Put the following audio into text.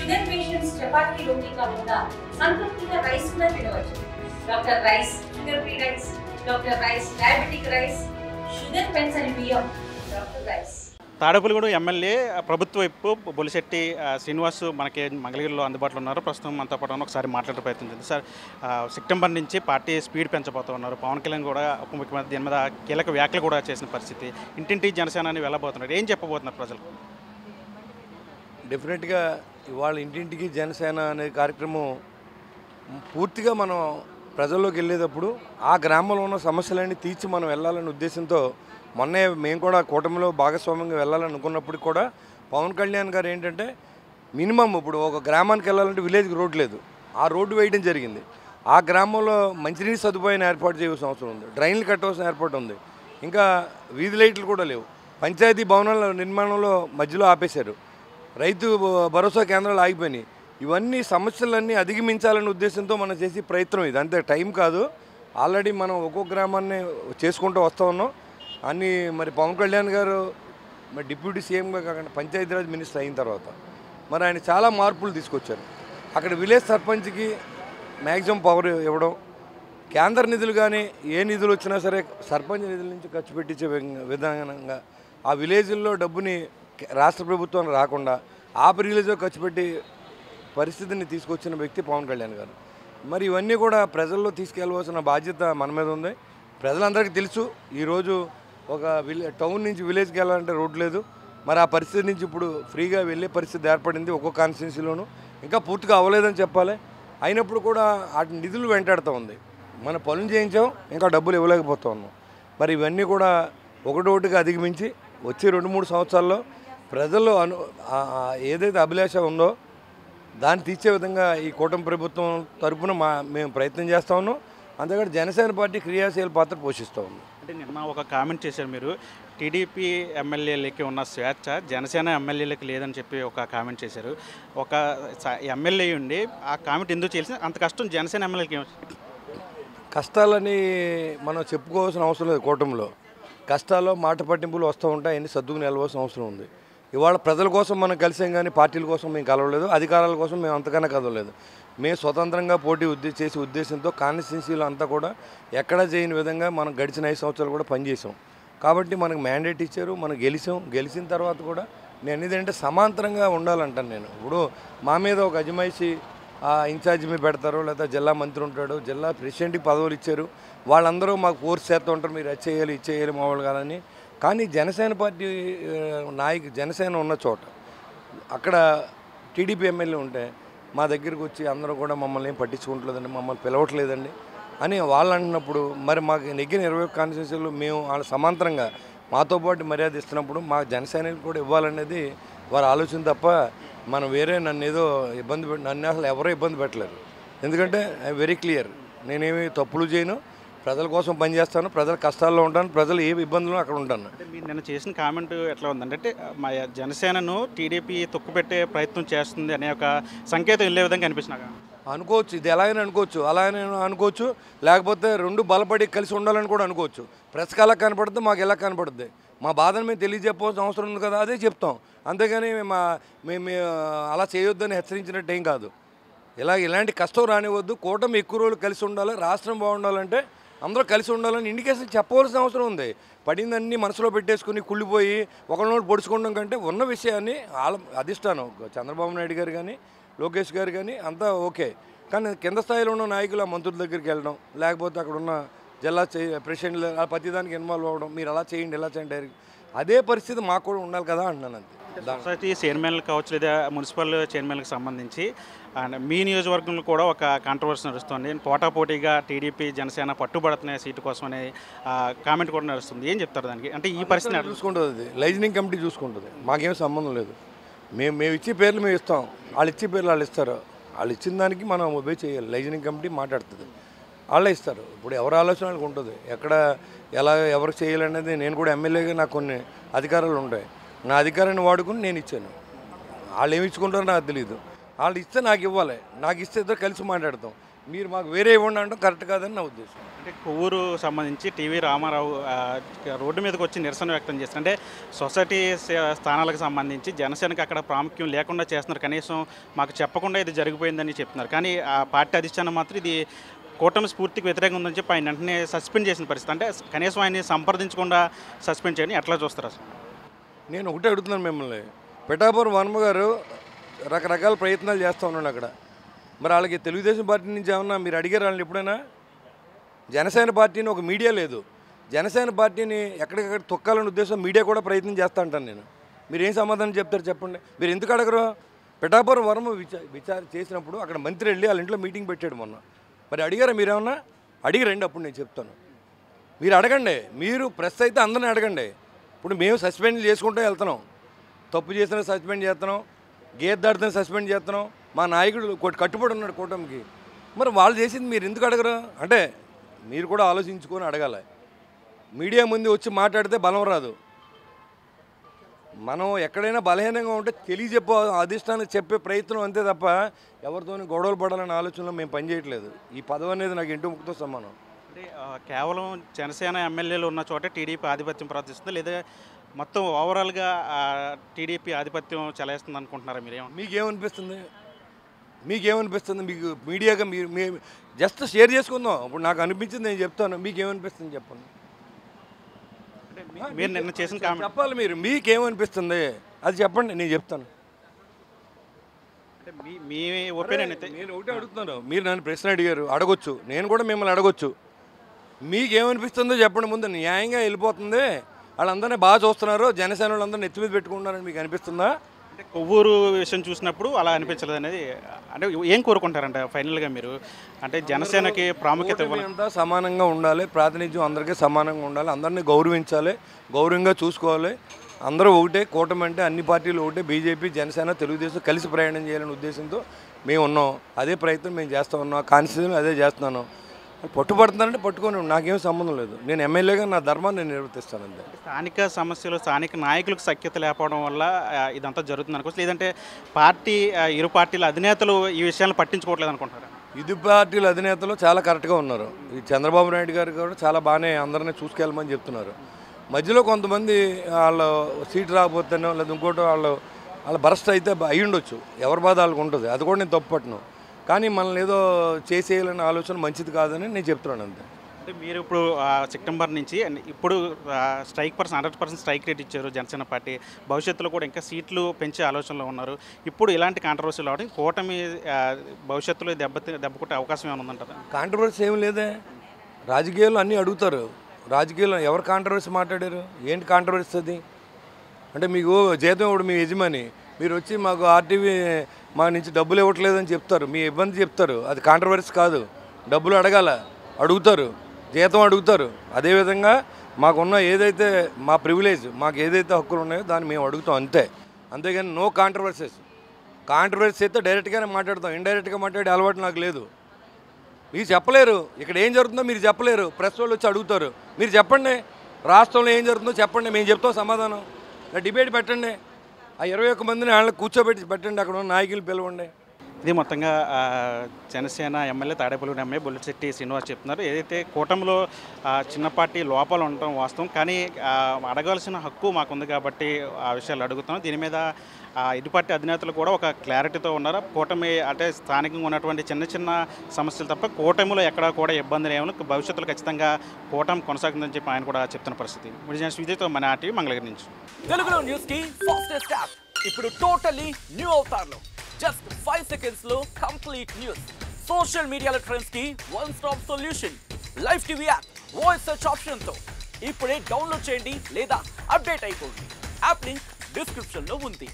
Sugar patients chapati రోటీ కాకుండా సంతృప్తిగా rice కూడా తినవచ్చు. Doctor rice, sugar free rice, doctor rice, diabetic rice, sugar పెంచని బియ్యం, డాక్టర్ రైస్. తాడేపల్లిగూడెం ఎమ్మెల్యే ప్రభుత్వ వైపు బొలిశెట్టి శ్రీనివాస్ మనకి మంగళగిరిలో అందుబాటులో ఉన్నారు. ప్రస్తుతం మనతో పాటు ఒకసారి మాట్లాడే ప్రయత్నం చేద్దాం. సార్, సెప్టెంబర్ నుంచి పార్టీ స్పీడ్ పెంచబోతున్నారు. పవన్ కళ్యాణ్ కూడా ఉప ముఖ్యమంత్రి దీని మీద కీలక వ్యాఖ్యలు కూడా చేసిన పరిస్థితి. ఇంటింటి జనసేనని వెళ్ళబోతున్నారు. ఏం చెప్పబోతున్నారు ప్రజలకు? డెఫినెట్గా ఇవాళ ఇంటింటికి జనసేన అనే కార్యక్రమం పూర్తిగా మనం ప్రజల్లోకి వెళ్ళేటప్పుడు ఆ గ్రామంలో ఉన్న సమస్యలన్నీ తీర్చి మనం వెళ్ళాలనే ఉద్దేశంతో మొన్నే మేము కూడా కూటమిలో భాగస్వామ్యంగా వెళ్ళాలని అనుకున్నప్పుడు కూడా పవన్ కళ్యాణ్ గారు ఏంటంటే మినిమం ఇప్పుడు ఒక గ్రామానికి వెళ్ళాలంటే విలేజ్కి రోడ్ లేదు, ఆ రోడ్డు వేయడం జరిగింది. ఆ గ్రామంలో మంచినీటి సదుపాయాన్ని ఏర్పాటు చేయవలసిన అవసరం ఉంది, డ్రైన్లు కట్టవలసిన ఏర్పాటు ఉంది, ఇంకా వీధి లైట్లు కూడా లేవు, పంచాయతీ భవనాల నిర్మాణంలో మధ్యలో ఆపేశారు, రైతు భరోసా కేంద్రాలు ఆగిపోయినాయి. ఇవన్నీ సమస్యలన్నీ అధిగమించాలనే ఉద్దేశంతో మనం చేసే ప్రయత్నం ఇది. అంతే, టైం కాదు. ఆల్రెడీ మనం ఒక్కొక్క గ్రామాన్ని చేసుకుంటూ వస్తూ ఉన్నాం అన్నీ. మరి పవన్ కళ్యాణ్ గారు మరి డిప్యూటీ సీఎంగా కాకుండా పంచాయతీరాజ్ మినిస్టర్ అయిన తర్వాత మరి ఆయన చాలా మార్పులు తీసుకొచ్చారు. అక్కడ విలేజ్ సర్పంచ్కి మ్యాక్సిమం పవర్ ఇవ్వడం, కేంద్ర నిధులు కానీ ఏ నిధులు వచ్చినా సరే సర్పంచ్ నిధుల నుంచి ఖర్చు పెట్టించే విధానంగా ఆ విలేజ్ల్లో డబ్బుని రాష్ట్ర ప్రభుత్వం రాకుండా ఆ విలేజ్లో ఖర్చు పెట్టి పరిస్థితిని తీసుకొచ్చిన వ్యక్తి పవన్ కళ్యాణ్ గారు. మరి ఇవన్నీ కూడా ప్రజల్లో తీసుకెళ్ళవలసిన బాధ్యత మన మీద ఉంది. ప్రజలందరికీ తెలుసు, ఈరోజు ఒక టౌన్ నుంచి విలేజ్కి వెళ్ళాలంటే రోడ్డు లేదు. మరి ఆ పరిస్థితి నుంచి ఇప్పుడు ఫ్రీగా వెళ్ళే పరిస్థితి ఏర్పడింది ఒక్కొక్క కాన్స్టిట్యున్సీలోనూ. ఇంకా పూర్తిగా అవ్వలేదని చెప్పాలి. అయినప్పుడు కూడా వాటి నిధులు వెంటాడుతూ ఉంది. మన పనులు చేయించాం, ఇంకా డబ్బులు ఇవ్వలేకపోతూ ఉన్నాం. మరి ఇవన్నీ కూడా ఒకటొకటిగా అధిగమించి వచ్చే 2-3 సంవత్సరాల్లో ప్రజల్లో ఏదైతే అభిలాష ఉందో దాన్ని తీర్చే విధంగా ఈ కూటమి ప్రభుత్వం తరఫున మేము ప్రయత్నం చేస్తూ ఉన్నాం. అంతేకాదు జనసేన పార్టీ క్రియాశీల పాత్ర పోషిస్తూ ఉంది. అంటే నిన్న ఒక కామెంట్ చేశారు మీరు, టీడీపీ ఎమ్మెల్యేలకి ఉన్న స్వేచ్ఛ జనసేన ఎమ్మెల్యేలకి లేదని చెప్పి ఒక కామెంట్ చేశారు. ఒక ఎమ్మెల్యే ఉండి ఆ కామెంట్ ఎందుకు చేసి అంత కష్టం జనసేన ఎమ్మెల్యేలకి? కష్టాలని మనం చెప్పుకోవాల్సిన అవసరం లేదు. కూటమిలో కష్టాల్లో మాట పట్టింపులు వస్తూ ఉంటాయి, అన్ని సర్దుకుని వెళ్ళవలసిన అవసరం ఉంది. ఇవాళ ప్రజల కోసం మనం కలిసాం కానీ పార్టీల కోసం మేము కలవలేదు, అధికారాల కోసం మేము అంతకన్నా కదవలేదు. మేము స్వతంత్రంగా పోటీ చేసే ఉద్దేశంతో కాన్స్టిట్యున్సీలో అంతా కూడా ఎక్కడా చేయని విధంగా మనం గడిచిన 5 సంవత్సరాలు కూడా పనిచేసాం. కాబట్టి మనకు మ్యాండేట్ ఇచ్చారు, మనం గెలిచిన తర్వాత కూడా నేను ఏంటంటే సమాంతరంగా ఉండాలంటాను. నేను ఇప్పుడు మా మీద ఒక అజమాయిషి ఇన్ఛార్జి మీద పెడతారు, లేదా జిల్లా మంత్రి ఉంటాడు, జిల్లా ప్రెసిడెంట్కి పదవులు ఇచ్చారు, వాళ్ళందరూ మాకు ఫోర్స్ చేస్తూ ఉంటారు, మీరు అది చేయాలి ఇది చేయాలి మామూలు కాదని. కానీ జనసేన పార్టీ జనసేన ఉన్న చోట అక్కడ టీడీపీ ఎమ్మెల్యే ఉంటే మా దగ్గరికి వచ్చి అందరూ కూడా మమ్మల్ని ఏం పట్టించుకుంటలేదండి, మమ్మల్ని పిలవట్లేదండి అని వాళ్ళు అంటున్నప్పుడు మరి మాకు నెగ్గిన 21 కాన్స్టిట్యున్సీలు మేము వాళ్ళ సమాంతరంగా మాతో పాటు మర్యాద ఇస్తున్నప్పుడు మా జనసేనకి కూడా ఇవ్వాలనేది వారి ఆలోచన తప్ప మనం వేరే నన్ను అసలు ఎవరో ఇబ్బంది పెట్టలేరు. ఎందుకంటే వెరీ క్లియర్, నేనేమి తప్పులు చేయను, ప్రజల కోసం పనిచేస్తాను, ప్రజల కష్టాల్లో ఉంటాను, ప్రజలు ఏ ఇబ్బందులు అక్కడ ఉంటాను. అంటే మీరు నిన్న చేసిన కామెంట్ ఎట్లా ఉందంటే మా జనసేనను టీడీపీ తొక్కుపెట్టే ప్రయత్నం చేస్తుంది అనే ఒక సంకేతం వెళ్ళే విధంగా అనిపిస్తున్నా అనుకోవచ్చు. ఇది ఎలాగైనా అనుకోవచ్చు, అలాగనే అనుకోవచ్చు, లేకపోతే రెండు బలపడి కలిసి ఉండాలని కూడా అనుకోవచ్చు. ప్రెస్కి ఎలా కనపడుతుంది, మాకు ఎలా కనపడుతుంది, మా బాధను మేము తెలియజెప్పవలసిన అవసరం ఉంది కదా, అదే చెప్తాం. అంతేగాని మేము అలా చేయొద్దని హెచ్చరించినట్టు ఏం కాదు. ఇలాంటి కష్టం రానివద్దు, కూటమి ఎక్కువ రోజులు కలిసి ఉండాలి, రాష్ట్రం బాగుండాలంటే అందరూ కలిసి ఉండాలని ఇండికేషన్ చెప్పవలసిన అవసరం ఉంది. పడిందన్నీ మనసులో పెట్టేసుకుని కుళ్ళిపోయి ఒకరినోటి పొడుచుకోవడం కంటే ఉన్న విషయాన్ని అధిష్టానం చంద్రబాబు నాయుడు గారు కానీ లోకేష్ గారు కానీ అంతా ఓకే. కానీ కింద స్థాయిలో ఉన్న నాయకులు ఆ మంత్రుల దగ్గరికి వెళ్ళడం, లేకపోతే అక్కడ ఉన్న జిల్లా ప్రెసిడెంట్లు ప్రతిదానికి ఇన్వాల్వ్ అవ్వడం, మీరు అలా చేయండి ఇలా చేయండి, అదే పరిస్థితి మాకు కూడా ఉండాలి కదా అంటున్నాను. అంతే. సొసైటీ చైర్మన్లు కావచ్చు, లేదా మున్సిపల్ చైర్మన్లకు సంబంధించి మీ నియోజకవర్గంలో కూడా ఒక కాంట్రవర్సీ నడుస్తుంది. పోటాపోటీగా టీడీపీ జనసేన పట్టుబడుతున్న సీటు కోసం అనే కామెంట్ కూడా నడుస్తుంది. ఏం చెప్తారు దానికి? అంటే ఈ పరిస్థితి చూసుకుంటుంది, అది లైజనింగ్ కమిటీ చూసుకుంటుంది, మాకేం సంబంధం లేదు. మేము ఇచ్చే పేర్లు మేము ఇస్తాం, వాళ్ళు ఇచ్చే పేర్లు వాళ్ళు ఇస్తారు, వాళ్ళు ఇచ్చిన దానికి మనం ఒబే చేయాలి. లైజనింగ్ కమిటీ మాట్లాడుతుంది, వాళ్ళే ఇస్తారు. ఇప్పుడు ఎవరి ఆలోచన వాళ్ళకి ఉంటుంది, ఎక్కడ ఎలా ఎవరికి చేయాలనేది. నేను కూడా ఎమ్మెల్యేగా నాకు కొన్ని అధికారాలు ఉంటాయి, నా అధికారాన్ని వాడుకుని నేను ఇచ్చాను. వాళ్ళు ఏమి ఇచ్చుకుంటారో నాకు తెలియదు, వాళ్ళు ఇస్తే నాకు ఇవ్వాలి, నాకు ఇస్తే ఇద్దరు కలిసి మాట్లాడతాం. మీరు మాకు వేరే ఇవ్వండి అంటే కరెక్ట్ కాదని నా ఉద్దేశం. అంటే కొవ్వూరు సంబంధించి టీవీ రామారావు రోడ్డు మీదకి వచ్చి నిరసన వ్యక్తం చేస్తారు. అంటే సొసైటీ స్థానాలకు సంబంధించి జనసేనకి అక్కడ ప్రాముఖ్యం లేకుండా చేస్తున్నారు, కనీసం మాకు చెప్పకుండా ఇది జరిగిపోయిందని చెప్తున్నారు. కానీ ఆ పార్టీ అధిష్టానం మాత్రం ఇది కూటమి స్ఫూర్తికి వ్యతిరేకంగా ఉందని చెప్పి ఆయన వెంటనే సస్పెండ్ చేసిన పరిస్థితి. అంటే కనీసం ఆయన్ని సంప్రదించకుండా సస్పెండ్ చేయని ఎట్లా చూస్తారు అసలు? నేను ఒకటే అడుగుతున్నాను మిమ్మల్ని, పిఠాపురం వర్మ గారు రకరకాల ప్రయత్నాలు చేస్తూ ఉన్నాడు అక్కడ. మరి వాళ్ళకి తెలుగుదేశం పార్టీ నుంచి ఏమన్నా మీరు అడిగారు వాళ్ళని ఎప్పుడైనా? జనసేన పార్టీని ఒక మీడియా లేదు, జనసేన పార్టీని ఎక్కడికక్కడ తొక్కాలనే ఉద్దేశం మీడియా కూడా ప్రయత్నం చేస్తూ అంటాను నేను. మీరు ఏం సమాధానం చెప్తారు చెప్పండి? మీరు ఎందుకు అడగరు? పిఠాపురం వర్మ విచారణ చేసినప్పుడు అక్కడ మంత్రి వెళ్ళి వాళ్ళ ఇంట్లో మీటింగ్ పెట్టాడు మొన్న. మరి అడిగారా మీరేమన్నా? అడిగిరండి, అప్పుడు నేను చెప్తాను. మీరు అడగండి, మీరు ప్రెస్ అయితే అందరిని అడగండి. ఇప్పుడు మేము సస్పెండ్ చేసుకుంటూ వెళ్తున్నాం, తప్పు చేసినా సస్పెండ్ చేస్తున్నాం, గేట్ దాటితే సస్పెండ్ చేస్తున్నాం. మా నాయకుడు కట్టుబడి ఉన్నాడు కూటమికి. మరి వాళ్ళు చేసింది మీరు ఎందుకు అడగరు? అంటే మీరు కూడా ఆలోచించుకొని అడగాలి. మీడియా ముందు వచ్చి మాట్లాడితే బలం రాదు. మనం ఎక్కడైనా బలహీనంగా ఉంటే తెలియజెప్ప అధిష్టానికి చెప్పే ప్రయత్నం అంతే తప్ప ఎవరితోని గొడవలు పడాలనే ఆలోచనలో మేము పనిచేయట్లేదు. ఈ పదవి అనేది నాకు ఇంటి ముక్కుతో సమానం. అంటే కేవలం జనసేన ఎమ్మెల్యేలు ఉన్న చోట టీడీపీ ఆధిపత్యం ప్రవర్తిస్తుంది, లేదా మొత్తం ఓవరాల్గా టీడీపీ ఆధిపత్యం చెలాయిస్తుంది అనుకుంటున్నారా మీరేమో? మీకేమనిపిస్తుంది? మీకు మీడియాగా మీరు జస్ట్ షేర్ చేసుకుందాం. ఇప్పుడు నాకు అనిపించింది నేను చెప్తాను, మీకేమనిపిస్తుంది చెప్పండి. మీరు నిన్న చేసిన కామెంట్ చెప్పాలి. మీకేమనిపిస్తుంది అది చెప్పండి, నేను చెప్తాను. అంటే మీ ఒపీనియన్ అయితే నేను ఒకటే అడుగుతున్నాను, మీరు నన్ను ప్రశ్న అడిగారు, అడగొచ్చు, నేను కూడా మిమ్మల్ని అడగొచ్చు. మీకేమనిపిస్తుందో చెప్పండి. ముందు న్యాయంగా వెళ్ళిపోతుంది, వాళ్ళందరినీ బాగా చూస్తున్నారు, జనసేన వాళ్ళందరినీ ఎత్తి మీద పెట్టుకుంటున్నారని మీకు అనిపిస్తుందా? అంటే కొవ్వూరు విషయం చూసినప్పుడు అలా అనిపించలేదు అనేది. అంటే ఏం కోరుకుంటారంటే ఫైనల్గా మీరు? అంటే జనసేనకి ప్రాముఖ్యత అంతా సమానంగా ఉండాలి, ప్రాతినిధ్యం అందరికీ సమానంగా ఉండాలి, అందరినీ గౌరవించాలి, గౌరవంగా చూసుకోవాలి. అందరూ ఒకటే, కూటమి అంటే అన్ని పార్టీలు ఒకటే, బీజేపీ, జనసేన, తెలుగుదేశం కలిసి ప్రయాణం చేయాలనే ఉద్దేశంతో మేము ఉన్నాం. అదే ప్రయత్నం మేము చేస్తూ ఉన్నాం. కాన్స్టిట్యూషన్ అదే చేస్తున్నాను. పట్టుబడుతున్నానంటే పట్టుకొని నాకేం సంబంధం లేదు. నేను ఎమ్మెల్యేగా నా ధర్మాన్ని నేను నిర్వర్తిస్తాను అంతే. స్థానిక సమస్యలు, స్థానిక నాయకులకు సఖ్యత లేకపోవడం వల్ల ఇదంతా జరుగుతుంది అనుకోవచ్చు, లేదంటే పార్టీ ఇరు పార్టీల అధినేతలు ఈ విషయాలను పట్టించుకోవట్లేదు అనుకుంటారు? ఇరు పార్టీల అధినేతలు చాలా కరెక్ట్గా ఉన్నారు. ఈ చంద్రబాబు నాయుడు గారు కూడా చాలా బాగానే అందరినీ చూసుకెళ్ళమని చెప్తున్నారు. మధ్యలో కొంతమంది వాళ్ళు సీట్ రాకపోతేనో లేదా ఇంకోటి వాళ్ళ బరస్ట్ అయితే అయి ఉండొచ్చు, ఎవరి బాధ వాళ్ళకు ఉంటుంది, అది కూడా నేను తప్పు పట్టను. కానీ మనల్ని ఏదో చేసేయాలనే ఆలోచన మంచిది కాదని నేను చెప్తున్నాను అంతే. అంటే మీరు ఇప్పుడు సెప్టెంబర్ నుంచి ఇప్పుడు స్ట్రైక్ 100% స్ట్రైక్ రేట్ ఇచ్చారు జనసేన పార్టీ. భవిష్యత్తులో కూడా ఇంకా సీట్లు పెంచే ఆలోచనలో ఉన్నారు. ఇప్పుడు ఇలాంటి కాంట్రవర్సీలు రావడం కూటమి భవిష్యత్తులో దెబ్బకొట్టే అవకాశం ఏమైనా ఉందంటారా? కాంట్రవర్సీ ఏమి లేదే. రాజకీయాలు అన్నీ అడుగుతారు. రాజకీయాల్లో ఎవరు కాంట్రవర్సీ మాట్లాడారు? ఏంటి కాంట్రవర్సీ అది? అంటే మీకు జీతం ఇవ్వడు మీ యజమాని, మీరు వచ్చి మాకు ఆర్టీవీ మా నుంచి డబ్బులు ఇవ్వట్లేదని చెప్తారు, మీ ఇబ్బంది చెప్తారు, అది కాంట్రవర్సీ కాదు. డబ్బులు అడుగుతారు, జీతం అడుగుతారు. అదేవిధంగా మాకున్న ఏదైతే మా ప్రివిలేజ్, మాకు ఏదైతే హక్కులు ఉన్నాయో దాన్ని మేము అడుగుతాం అంతే. అంతేగాని నో కాంట్రవర్సీస్. కాంట్రవర్సీ అయితే డైరెక్ట్గానే మాట్లాడతాం, ఇండైరెక్ట్గా మాట్లాడే అలవాటు నాకు లేదు. మీరు చెప్పలేరు, ఇక్కడ ఏం జరుగుతుందో మీరు చెప్పలేరు, ప్రెస్ వాళ్ళు వచ్చి అడుగుతారు. మీరు చెప్పండి, రాష్ట్రంలో ఏం జరుగుతుందో చెప్పండి, మేము చెప్తాం సమాధానం. డిబేట్ పెట్టండి, ఆ 21 మందిని వాళ్ళకి కూర్చోబెట్టి పెట్టండి, అక్కడ ఉన్న నాయకులు పిలవండి. ఇది మొత్తంగా జనసేన ఎమ్మెల్యే తాడేపల్లి ఎమ్మెల్యే బొలిశెట్టి శ్రీనివాస్ చెప్తున్నారు. ఏదైతే కూటమిలో చిన్నపాటి లోపాలు ఉండటం వాస్తవం, కానీ అడగాల్సిన హక్కు మాకుంది కాబట్టి ఆ విషయాలు అడుగుతున్నాం. దీని మీద ఇటు పార్టీ అధినేతలు కూడా ఒక క్లారిటీతో ఉన్నారు. కూటమి అంటే స్థానికంగా ఉన్నటువంటి చిన్న చిన్న సమస్యలు తప్ప కూటమిలో ఎక్కడా కూడా ఇబ్బందులు ఏమైనా భవిష్యత్తులో ఖచ్చితంగా కూటమి కొనసాగుతుందని చెప్పి ఆయన కూడా చెప్తున్న పరిస్థితి. విజయతో మన టీవీ మంగళగిరి నుంచి. తెలుగులో న్యూస్ కి ఫాస్టెస్ట్ యాప్ ఇప్పుడు టోటల్లీ న్యూ అవతార్లో జస్ట్ 5 seconds లో కంప్లీట్ న్యూస్. సోషల్ మీడియాలో ట్రెండ్స్ కి one stop solution. Live TV app voice search option తో ఇప్పుడే డౌన్లోడ్ చేయండి లేదా అప్డేట్ అయిపోండి. యాప్ లింక్ డిస్క్రిప్షన్ లో ఉంది.